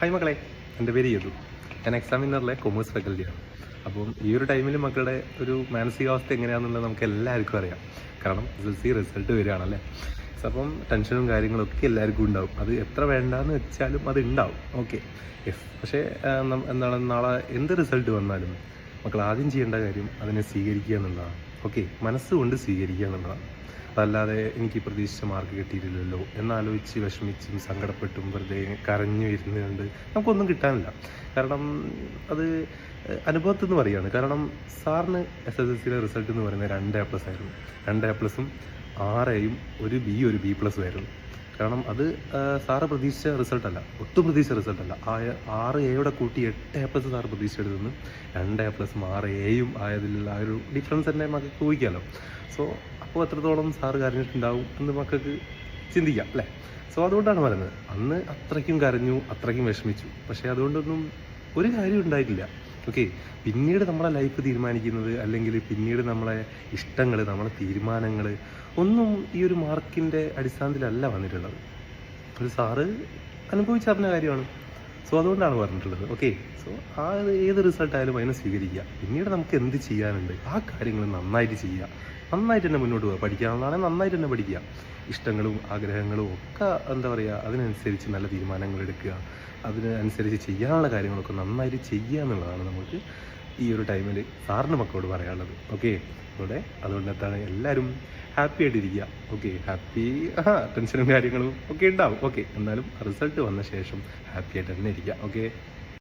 Hi മക്കളെ, എൻ്റെ പേര് യദു. ഞാൻ എക്സാമിനറിലെ കൊമേഴ്സ് ഫാക്കൽറ്റിയാണ്. അപ്പം ഈ ഒരു ടൈമിൽ മക്കളുടെ ഒരു മാനസികാവസ്ഥ എങ്ങനെയാണെന്നുള്ളത് നമുക്ക് എല്ലാവർക്കും അറിയാം. കാരണം റിസൾട്ട് വരികയാണല്ലേ. അപ്പം ടെൻഷനും കാര്യങ്ങളൊക്കെ എല്ലാവർക്കും ഉണ്ടാവും. അത് എത്ര വേണ്ടാന്ന് വെച്ചാലും അത് ഉണ്ടാവും. Okay, yes. പക്ഷേ എന്താണ്, നാളെ എന്ത് റിസൾട്ട് വന്നാലും മക്കൾ ആദ്യം ചെയ്യേണ്ട കാര്യം അതിനെ സ്വീകരിക്കുക എന്നുള്ളതാണ്. ഓക്കെ, മനസ്സുകൊണ്ട് സ്വീകരിക്കുക എന്നുള്ളതാണ്. അതല്ലാതെ എനിക്ക് പ്രതീക്ഷിച്ച മാർക്ക് കിട്ടിയിട്ടില്ലല്ലോ എന്നാലോചിച്ച് വിഷമിച്ചും സങ്കടപ്പെട്ടും വെറുതെ കരഞ്ഞു വരുന്നുണ്ട് നമുക്കൊന്നും കിട്ടാനില്ല. കാരണം അത് അനുഭവത്തിൽ നിന്ന് പറയുകയാണ്. കാരണം സാറിന് SSLCയിലെ റിസൾട്ട് എന്ന് പറയുന്നത് 2 A+ ആയിരുന്നു. 2 A+ഉം 6Aയും ഒരു B+ഉം ആയിരുന്നു. കാരണം അത് സാറ് പ്രതീക്ഷിച്ച റിസൾട്ടല്ല, ഒട്ടും പ്രതീക്ഷിച്ച റിസൾട്ടല്ല. 6Aയുടെ കൂട്ടി 8 A+ സാറ് പ്രതീക്ഷിച്ചെടുത്തുനിന്ന് 2 A+ഉം 6Aയും ആയതിലുള്ള ആ ഒരു ഡിഫറൻസ് തന്നെ മക്കൾക്ക് ഊഹിക്കാമല്ലോ. സോ അപ്പോൾ എത്രത്തോളം സാറ് കരഞ്ഞിട്ടുണ്ടാവും എന്ന് മക്കൾക്ക് ചിന്തിക്കാം അല്ലേ. സോ അതുകൊണ്ടാണ് പറയുന്നത്, അന്ന് അത്രയ്ക്കും കരഞ്ഞു, അത്രയ്ക്കും വിഷമിച്ചു. പക്ഷേ അതുകൊണ്ടൊന്നും ഒരു കാര്യം ഉണ്ടായിട്ടില്ല. ഓക്കെ, പിന്നീട് നമ്മളെ ലൈഫ് തീരുമാനിക്കുന്നത്, അല്ലെങ്കിൽ പിന്നീട് നമ്മളെ ഇഷ്ടങ്ങൾ, നമ്മളെ തീരുമാനങ്ങൾ ഒന്നും ഈ ഒരു മാർക്കിൻ്റെ അടിസ്ഥാനത്തിലല്ല വന്നിട്ടുള്ളത്. ഒരു സാറ് അനുഭവിച്ചറിഞ്ഞ കാര്യമാണ്. സോ അതുകൊണ്ടാണ് പറഞ്ഞിട്ടുള്ളത്. ഓക്കെ, സോ ആ ഏത് റിസൾട്ടായാലും അതിനെ സ്വീകരിക്കുക. പിന്നീട് നമുക്ക് എന്ത് ചെയ്യാനുണ്ട് ആ കാര്യങ്ങൾ നന്നായിട്ട് ചെയ്യുക, നന്നായിട്ട് തന്നെ മുന്നോട്ട് പോകുക. പഠിക്കാവുന്നതാണെങ്കിൽ നന്നായിട്ട് തന്നെ പഠിക്കുക. ഇഷ്ടങ്ങളും ആഗ്രഹങ്ങളും ഒക്കെ എന്താ പറയുക, അതിനനുസരിച്ച് നല്ല തീരുമാനങ്ങൾ എടുക്കുക. അതിനനുസരിച്ച് ചെയ്യാനുള്ള കാര്യങ്ങളൊക്കെ നന്നായിട്ട് ചെയ്യുക എന്നുള്ളതാണ് നമുക്ക് ഈ ഒരു ടൈമിൽ സാറിന് മക്കളോട് പറയാനുള്ളത്. ഓക്കെ, അതുകൊണ്ട് എന്താണ്, എല്ലാവരും ഹാപ്പി ആയിട്ടിരിക്കുക. ഓക്കെ, ടെൻഷനും കാര്യങ്ങളും ഒക്കെ ഉണ്ടാവും. ഓക്കെ, എന്നാലും റിസൾട്ട് വന്ന ശേഷം ഹാപ്പി ആയിട്ട് തന്നെ ഇരിക്കുക. ഓക്കെ.